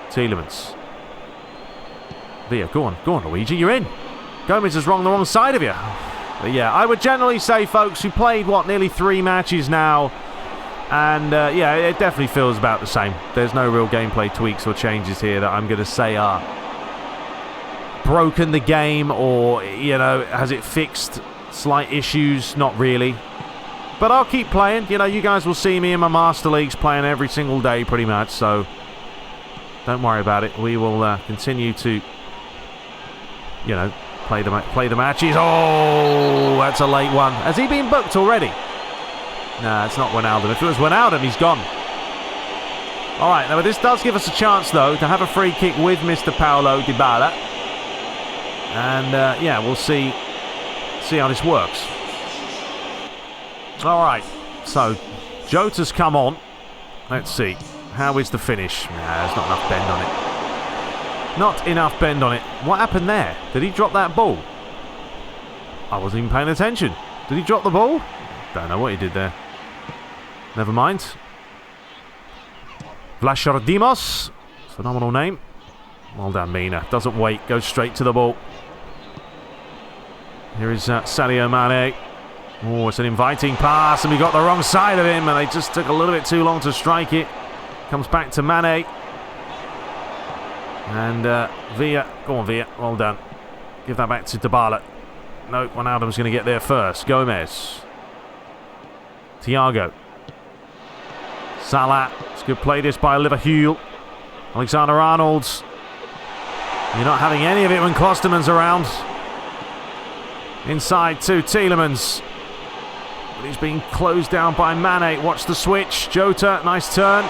Tielemans. Villa, go on, Luigi, you're in. Gomez is the wrong side of you. But yeah, I would generally say, folks, we played, what, nearly 3 matches now. And yeah, it definitely feels about the same. There's no real gameplay tweaks or changes here that I'm going to say are broken the game, or, you know, has it fixed slight issues? Not really. But I'll keep playing. You know, you guys will see me in my Master Leagues playing every single day pretty much, so don't worry about it. We will continue to, you know, play the matches. Oh, that's a late one. Has he been booked already? Nah, it's not Wijnaldum. If it was Wijnaldum, he's gone. All right, now this does give us a chance, though, to have a free kick with Mr. Paulo Dybala. And, yeah, we'll see how this works. All right, so Jota's come on. Let's see. How is the finish? Nah, there's not enough bend on it. Not enough bend on it. What happened there? Did he drop that ball? I wasn't even paying attention. Did he drop the ball? Don't know what he did there. Never mind. Vlachodimos. Phenomenal name. Well done, Mina. Doesn't wait. Goes straight to the ball. Here is Sadio Mane. Oh, it's an inviting pass, and we got the wrong side of him, and they just took a little bit too long to strike it. Comes back to Mane. And Villa. Go on, Villa. Well done. Give that back to Dybala. No, Wijnaldum's going to get there first. Gomez. Thiago. Salah. It's a good play this by Liverpool. Alexander-Arnold. You're not having any of it when Klosterman's around. Inside to Tielemans. But he's being closed down by Mane. Watch the switch. Jota, nice turn.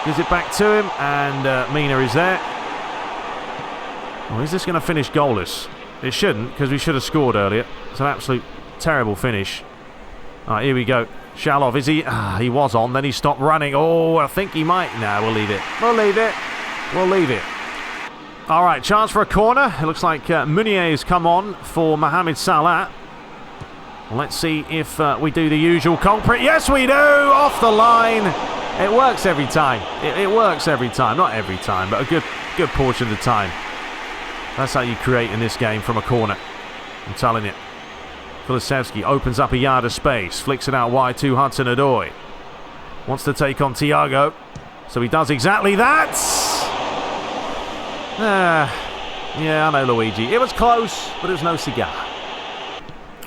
Gives it back to him. And Mina is there. Oh, is this going to finish goalless? It shouldn't, because we should have scored earlier. It's an absolute terrible finish. All right, here we go. Shalov, is he? He was on, then he stopped running. Oh, I think he might. No, we'll leave it. We'll leave it. We'll leave it. All right, chance for a corner. It looks like Meunier has come on for Mohamed Salah. Let's see if we do the usual culprit. Yes, we do! Off the line. It works every time. It works every time. Not every time, but a good portion of the time. That's how you create in this game from a corner. I'm telling you. Kulusevski opens up a yard of space. Flicks it out wide to Hudson-Odoi. Wants to take on Thiago. So he does exactly that. Yeah, I know, Luigi. It was close, but it was no cigar.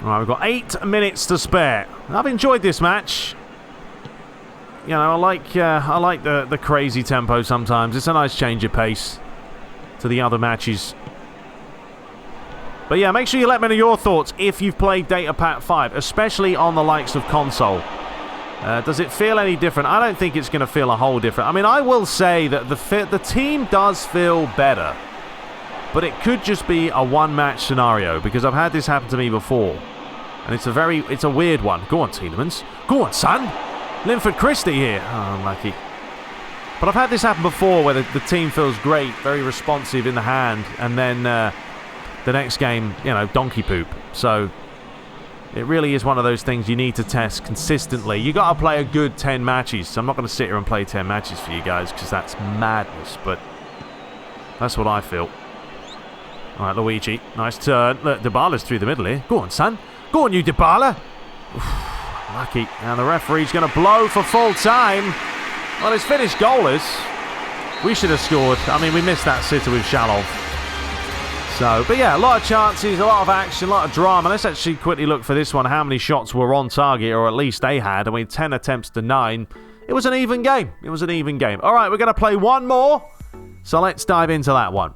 All right, we've got 8 minutes to spare. I've enjoyed this match. You know, I like the crazy tempo sometimes. It's a nice change of pace to the other matches. But yeah, make sure you let me know your thoughts if you've played Data Pack 5, especially on the likes of console. Does it feel any different? I don't think it's going to feel a whole different. I mean, I will say that the team does feel better, but it could just be a one-match scenario because I've had this happen to me before, and it's a weird one. Go on, Tielemans. Go on, son. Linford Christie here. Oh, unlucky. But I've had this happen before where the team feels great, very responsive in the hand, and then the next game, you know, donkey poop. So it really is one of those things you need to test consistently. You got to play a good 10 matches. So I'm not going to sit here and play 10 matches for you guys because that's madness, but that's what I feel. All right, Luigi. Nice turn. Look, Dybala's through the middle here. Go on, son. Go on, you Dybala. Lucky. And the referee's going to blow for full time. Well, it's finished goalless. We should have scored. I mean, we missed that sitter with Shalov. So, but yeah, a lot of chances, a lot of action, a lot of drama. Let's actually quickly look for this one. How many shots were on target, or at least they had. I mean, 10 attempts to 9. It was an even game. It was an even game. All right, we're going to play one more. So let's dive into that one.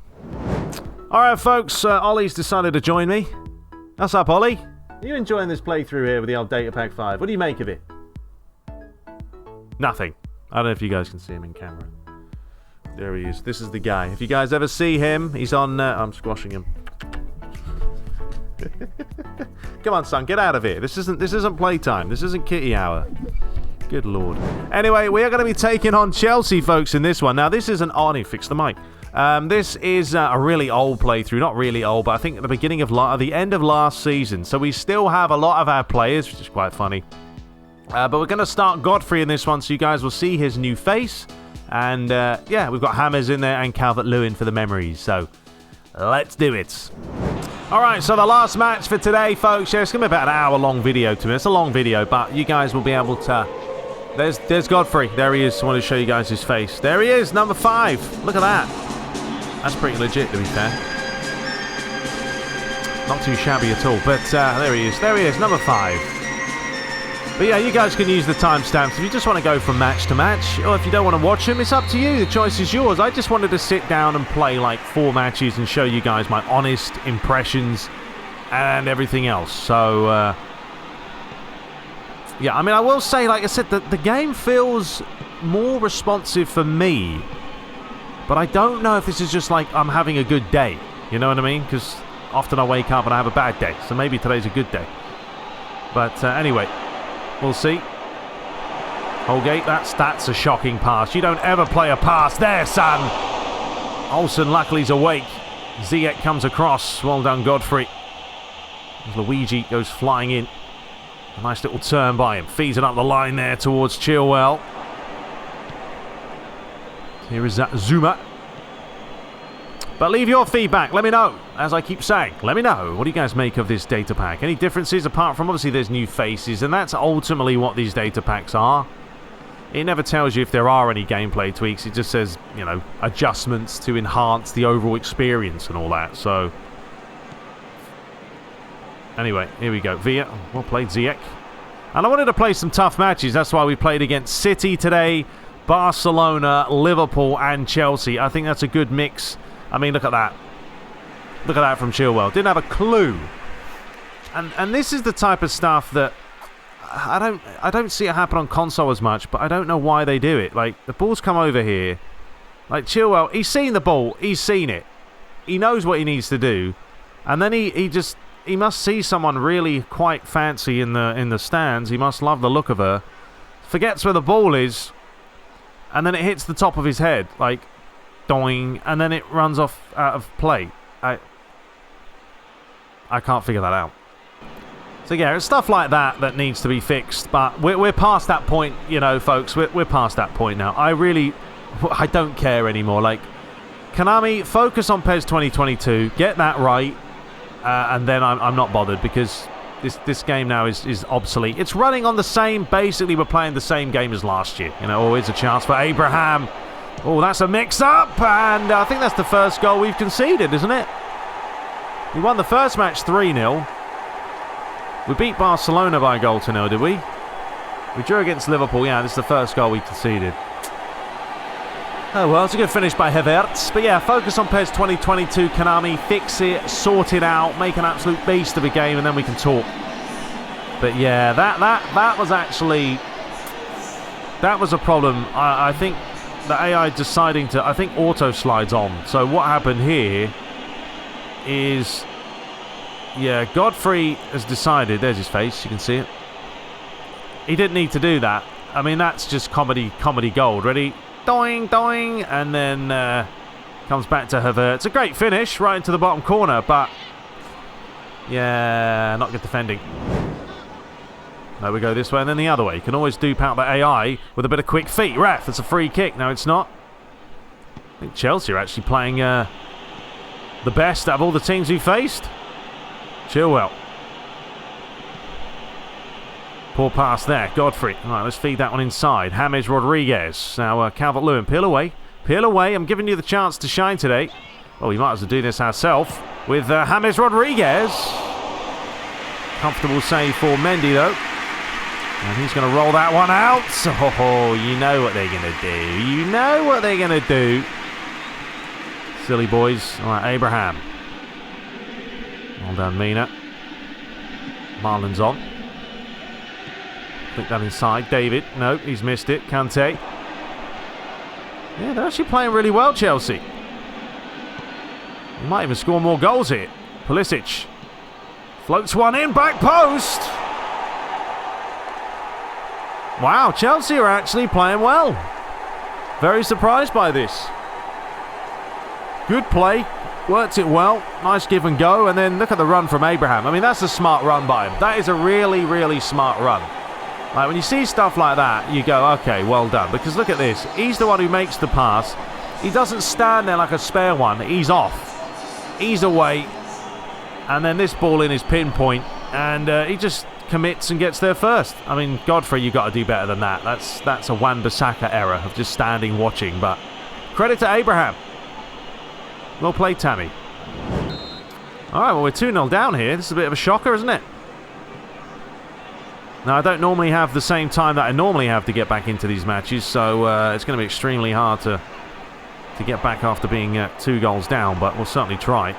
All right, folks. Ollie's decided to join me. What's up, Ollie? Are you enjoying this playthrough here with the old Data Pack 5? What do you make of it? Nothing. I don't know if you guys can see him in camera. There he is. This is the guy. If you guys ever see him, he's on... I'm squashing him. Come on, son. Get out of here. This isn't playtime. This isn't kitty hour. Good lord. Anyway, we are going to be taking on Chelsea, folks, in this one. Now, this isn't... Oh, I need to fix the mic. This is a really old playthrough. Not really old, but I think at the beginning of... the end of last season. So we still have a lot of our players, which is quite funny. But we're going to start Godfrey in this one, so you guys will see his new face. And, yeah, we've got Hammers in there and Calvert-Lewin for the memories. So, let's do it. All right, so the last match for today, folks. Yeah, it's going to be about an hour-long video to me. It's a long video, but you guys will be able to... There's Godfrey. There he is. I want to show you guys his face. There he is, number 5. Look at that. That's pretty legit, to be fair. Not too shabby at all, but there he is. There he is, number 5. But yeah, you guys can use the timestamps if you just want to go from match to match, or if you don't want to watch them, it's up to you. The choice is yours. I just wanted to sit down and play like 4 matches and show you guys my honest impressions and everything else. So, yeah, I mean, I will say, like I said, the game feels more responsive for me, but I don't know if this is just like I'm having a good day. You know what I mean? Because often I wake up and I have a bad day, so maybe today's a good day. But anyway... We'll see. Holgate, that's a shocking pass. You don't ever play a pass there, son. Olsen luckily's awake. Ziyech comes across. Well done, Godfrey. As Luigi goes flying in. A nice little turn by him. Feeds it up the line there towards Chilwell. Here is that Zuma. But leave your feedback. Let me know. As I keep saying, let me know. What do you guys make of this data pack? Any differences apart from obviously there's new faces, and that's ultimately what these data packs are. It never tells you if there are any gameplay tweaks. It just says, you know, adjustments to enhance the overall experience and all that. So, anyway, here we go. Villa, well played, Ziyech. And I wanted to play some tough matches. That's why we played against City today, Barcelona, Liverpool, and Chelsea. I think that's a good mix. I mean, look at that. Look at that from Chilwell. Didn't have a clue. And this is the type of stuff that I don't see it happen on console as much, but I don't know why they do it. Like, the ball's come over here. Like, Chilwell, he's seen the ball. He's seen it. He knows what he needs to do. And then he must see someone really quite fancy in the stands. He must love the look of her. Forgets where the ball is. And then it hits the top of his head. Like, doing, and then it runs off out of play. I can't figure that out. So yeah, it's stuff like that needs to be fixed, but we're past that point, you know, folks. We're past that point now. I don't care anymore. Like, Konami, focus on PES 2022, get that right, and then I'm not bothered, because this game now is obsolete. It's running on the same, basically we're playing the same game as last year. You know, always a chance for Abraham. Oh, that's a mix-up, and I think that's the first goal we've conceded, isn't it? We won the first match 3-0. We beat Barcelona by a goal to 0, did we? We drew against Liverpool. Yeah, this is the first goal we conceded. Oh well, it's a good finish by Havertz. But yeah, focus on PES 2022, Konami. Fix it, sort it out, make an absolute beast of a game, and then we can talk. But yeah, that was actually... That was a problem. I think the AI deciding to... I think auto slides on. So what happened here is... Yeah, Godfrey has decided... There's his face, you can see it. He didn't need to do that. I mean, that's just comedy gold. Ready? Doing, doing, and then comes back to Havertz. It's a great finish right into the bottom corner, but yeah, not good defending. There we go this way and then the other way. You can always dupe out the AI with a bit of quick feet. Ref, it's a free kick. No, it's not. I think Chelsea are actually playing the best out of all the teams we faced. Chilwell. Poor pass there. Godfrey. All right, let's feed that one inside. James Rodriguez. Now, Calvert-Lewin. Peel away. Peel away. I'm giving you the chance to shine today. Well, we might as well do this ourselves with James Rodriguez. Comfortable save for Mendy, though. And he's going to roll that one out. Oh, you know what they're going to do. You know what they're going to do. Silly boys. All right, Abraham. Well done, Mina. Marlon's on. Flick that inside. David. Nope, he's missed it. Kante. Yeah, they're actually playing really well, Chelsea. They might even score more goals here. Pulisic. Floats one in. Back post. Wow, Chelsea are actually playing well. Very surprised by this. Good play. Worked it well. Nice give and go. And then look at the run from Abraham. I mean, that's a smart run by him. That is a really, really smart run. Like, when you see stuff like that, you go, okay, well done. Because look at this. He's the one who makes the pass. He doesn't stand there like a spare one. He's off. He's away. And then this ball in his pinpoint. And he just commits and gets there first. I mean, Godfrey, you've got to do better than that. That's a Wan-Bissaka error of just standing watching. But credit to Abraham. Well played, Tammy. All right, well, we're 2-0 down here. This is a bit of a shocker, isn't it? Now, I don't normally have the same time that I normally have to get back into these matches, so it's going to be extremely hard to get back after being 2 goals down, but we'll certainly try.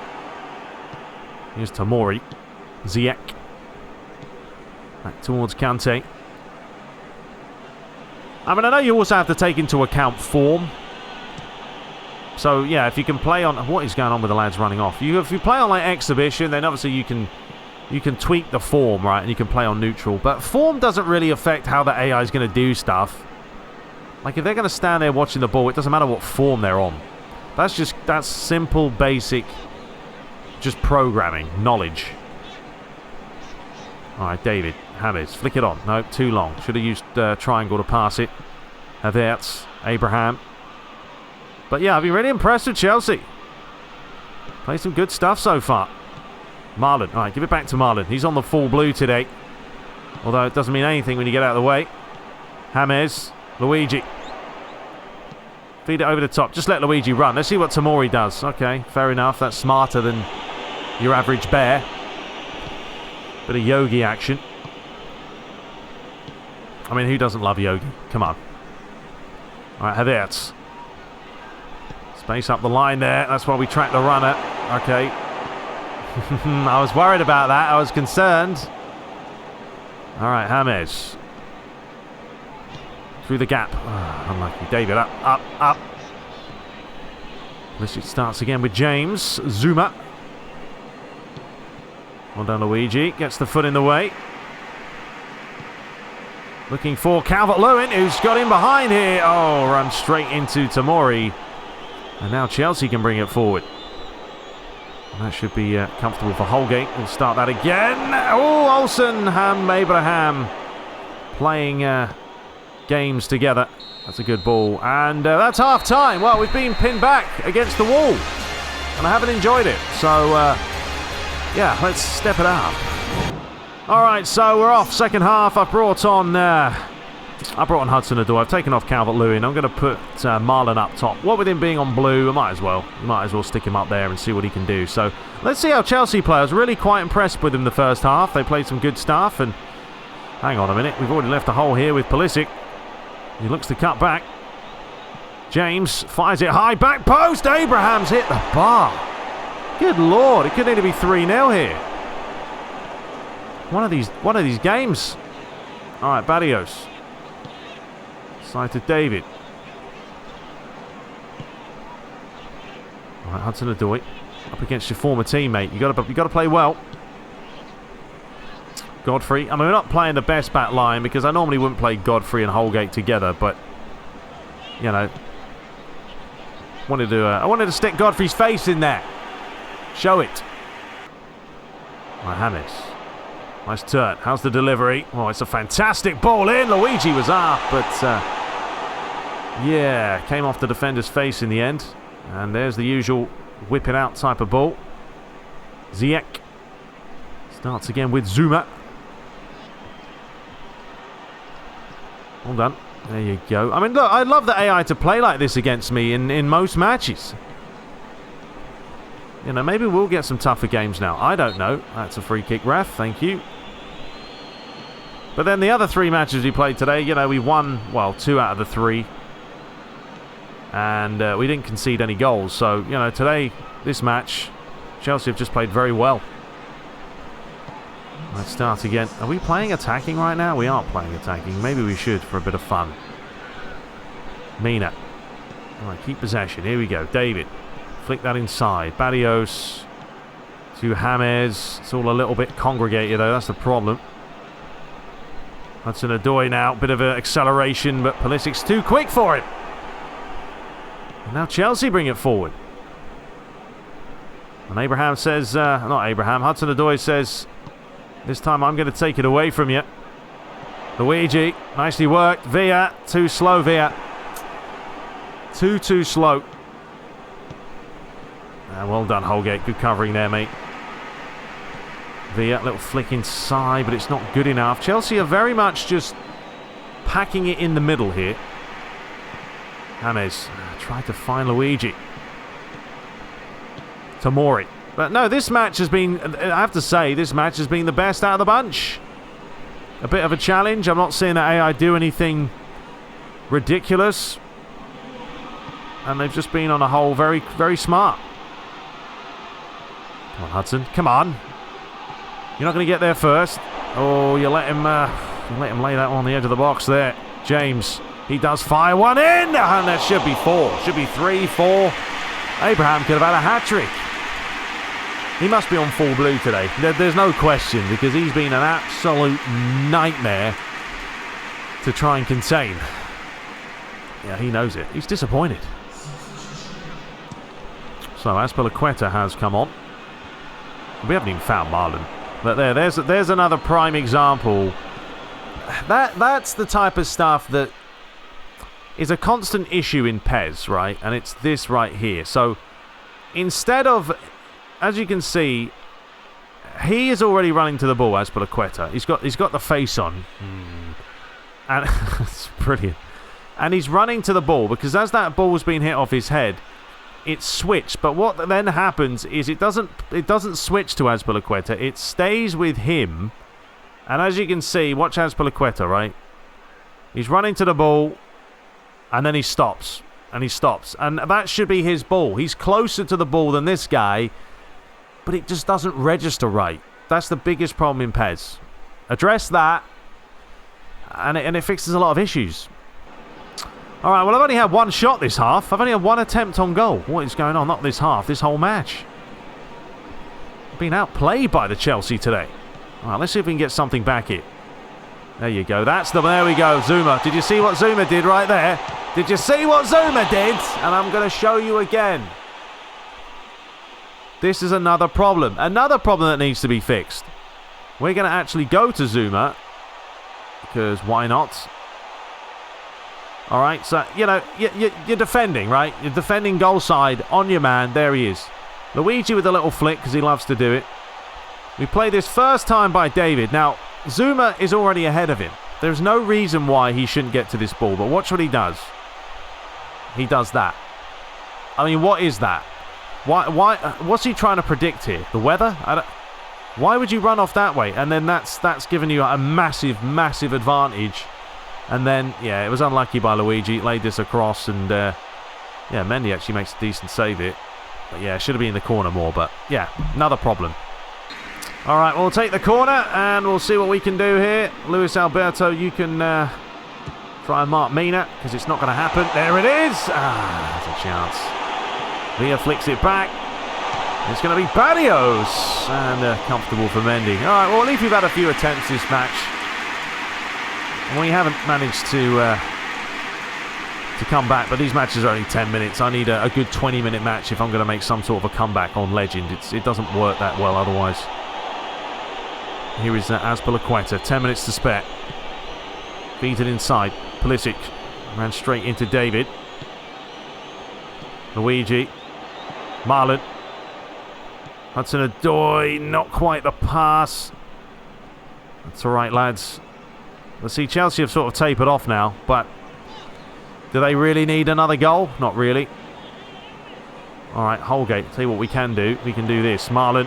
Here's Tomori. Ziyech. Back towards Kante. I mean, I know you also have to take into account form. So, yeah, if you can play on... What is going on with the lads running off? If you play on, like, exhibition, then obviously you can tweak the form, right? And you can play on neutral. But form doesn't really affect how the AI is going to do stuff. Like, if they're going to stand there watching the ball, it doesn't matter what form they're on. That's simple, basic, just programming, knowledge. All right, David, James, flick it on. No, too long. Should have used triangle to pass it. Havertz, Abraham. But yeah, I've been really impressed with Chelsea. Played some good stuff so far. Marlon. All right, give it back to Marlon. He's on the full blue today. Although it doesn't mean anything when you get out of the way. James. Luigi. Feed it over the top. Just let Luigi run. Let's see what Tomori does. Okay, fair enough. That's smarter than your average bear. Bit of Yogi action. I mean, who doesn't love Yogi? Come on. All right, Havertz. Space up the line there. That's why we track the runner. Okay. I was worried about that. I was concerned. All right, James. Through the gap. Oh, unlucky. David, up. It starts again with James. Zuma. Well done, Luigi. Gets the foot in the way. Looking for Calvert-Lewin, who's got in behind here. Oh, runs straight into Tomori. And now Chelsea can bring it forward. And that should be comfortable for Holgate. We'll start that again. Oh, Olsen, Abraham playing games together. That's a good ball. And that's half-time. Well, we've been pinned back against the wall. And I haven't enjoyed it. So, yeah, let's step it up. All right, so we're off. Second half. I brought on Hudson-Odoi. I've taken off Calvert-Lewin. I'm going to put Marlon up top. What with him being on blue, I might as well stick him up there and see what he can do. So let's see how Chelsea play. I was really quite impressed with him the first half. They played some good stuff, and Hang on a minute. We've already left a hole here with Pulisic. He looks to cut back. James fires it high. Back post. Abraham's hit the bar. Good Lord. It could need to be 3-0 here. One of these games. All right, Barrios. Side to David. All right, Hudson-Odoi. Up against your former teammate. You got to play well. Godfrey. I mean, we're not playing the best back line because I normally wouldn't play Godfrey and Holgate together, but you know, I wanted to stick Godfrey's face in there. Show it. Right, James. Nice turn. How's the delivery? Oh, it's a fantastic ball in. Luigi was up, but yeah, came off the defender's face in the end. And there's the usual whip it out type of ball. Ziyech starts again with Zuma. Well done. There you go. I mean, look, I'd love the AI to play like this against me in most matches. You know, maybe we'll get some tougher games now. I don't know. That's a free kick, ref. Thank you. But then the other 3 matches we played today, you know, we won, well, 2 out of the 3. And we didn't concede any goals. So, you know, today, this match, Chelsea have just played very well. Let's start again. Are we playing attacking right now? We aren't playing attacking. Maybe we should for a bit of fun. Mina. All right, keep possession. Here we go. David. Flick that inside. Barrios to James. It's all a little bit congregated, though. That's the problem. Hudson-Odoi now. Bit of an acceleration, but Pulisic's too quick for him. And now Chelsea bring it forward. And Abraham says... not Abraham. Hudson-Odoi says... This time I'm going to take it away from you. Luigi, nicely worked. Villa, too slow, Villa. Too slow. Well done, Holgate. Good covering there, mate. Villa, little flick inside, but it's not good enough. Chelsea are very much just packing it in the middle here. James tried to find Luigi. Tomori. But no, this match has been, I have to say, this match has been the best out of the bunch. A bit of a challenge. I'm not seeing that AI do anything ridiculous. And they've just been on a whole very, very smart. Come on, Hudson. Come on. You're not going to get there first. Oh, you let him lay that one on the edge of the box there. James, he does fire one in. And that should be 4. Should be 3, 4. Abraham could have had a hat-trick. He must be on full blue today. There's no question, because he's been an absolute nightmare to try and contain. Yeah, he knows it. He's disappointed. So, Azpilicueta has come on. We haven't even found Marlon. But there's another prime example. That's the type of stuff that is a constant issue in PES, right? And it's this right here. So, instead of... As you can see, he is already running to the ball, Azpilicueta. He's got the face on. And it's brilliant. And he's running to the ball because as that ball's been hit off his head, it's switched. But what then happens is it doesn't switch to Azpilicueta. It stays with him. And as you can see, watch Azpilicueta, right? He's running to the ball and then he stops. And he stops. And that should be his ball. He's closer to the ball than this guy. But it just doesn't register right. That's the biggest problem in PES. Address that, and it fixes a lot of issues. All right, well, I've only had 1 shot this half. I've only had 1 attempt on goal. What is going on? Not this half, this whole match. I've been outplayed by the Chelsea today. All right, let's see if we can get something back here. There you go. There we go, Zuma. Did you see what Zuma did right there? Did you see what Zuma did? And I'm going to show you again. This is another problem. Another problem that needs to be fixed. We're going to actually go to Zuma. Because why not? Alright, so, you know, you're defending, right? You're defending goal side on your man. There he is. Luigi with a little flick because he loves to do it. We play this first time by David. Now, Zuma is already ahead of him. There's no reason why he shouldn't get to this ball. But watch what he does. He does that. I mean, what is that? Why? What's he trying to predict here? The weather? Why would you run off that way? And then that's given you a massive, massive advantage. And then, yeah, it was unlucky by Luigi. Laid this across, and yeah, Mendy actually makes a decent save it. But yeah, should have been in the corner more. But yeah, another problem. All right, we'll take the corner, and we'll see what we can do here. Luis Alberto, you can try and mark Mina, because it's not going to happen. There it is. Ah, there's a chance. Villa flicks it back. It's going to be Barrios, and comfortable for Mendy. All right, well, at least we've had a few attempts this match. And we haven't managed to come back, but these matches are only 10 minutes. I need a good 20-minute match if I'm going to make some sort of a comeback on Legend. It doesn't work that well otherwise. Here is Azpilicueta, 10 minutes to spare. Feeds it inside. Pulisic ran straight into David. Luigi. Marlon. Hudson-Odoi, not quite the pass. That's all right, lads. Let's see, Chelsea have sort of tapered off now, but do they really need another goal? Not really. All right, Holgate, tell you what we can do. We can do this. Marlon.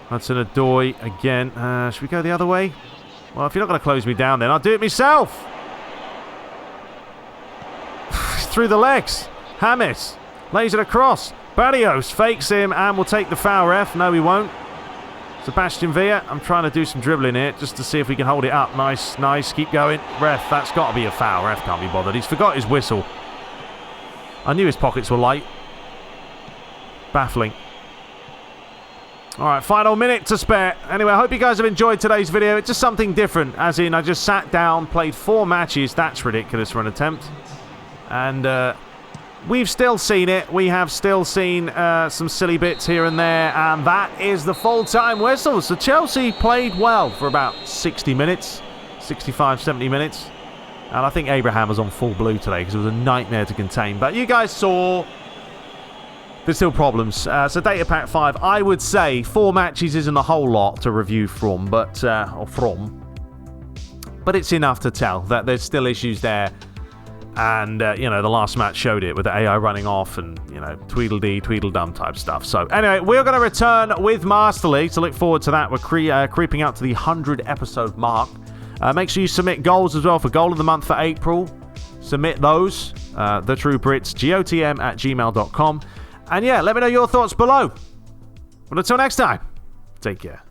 Hudson-Odoi again. Should we go the other way? Well, if you're not going to close me down, then I'll do it myself. Through the legs. James lays it across. Barrios fakes him and will take the foul, ref. No, we won't. Sebastian Villa. I'm trying to do some dribbling here just to see if we can hold it up. Nice, nice. Keep going. Ref, that's got to be a foul. Ref can't be bothered. He's forgot his whistle. I knew his pockets were light. Baffling. All right, final minute to spare. Anyway, I hope you guys have enjoyed today's video. It's just something different, as in I just sat down, played 4 matches. That's ridiculous for an attempt. And we've still seen it. We have still seen some silly bits here and there. And that is the full-time whistle. So Chelsea played well for about 60 minutes, 65, 70 minutes. And I think Abraham was on full blue today because it was a nightmare to contain. But you guys saw there's still problems. So Data Pack 5, I would say 4 matches isn't a whole lot to review from, but it's enough to tell that there's still issues there. And, you know, the last match showed it with the AI running off and, you know, Tweedledee, Tweedledum type stuff. So, anyway, we're going to return with Master League, so look forward to that. We're creeping up to the 100-episode mark. Make sure you submit goals as well for Goal of the Month for April. Submit those. TheTrueBrits, gotm@gmail.com. And, yeah, let me know your thoughts below. But until next time, take care.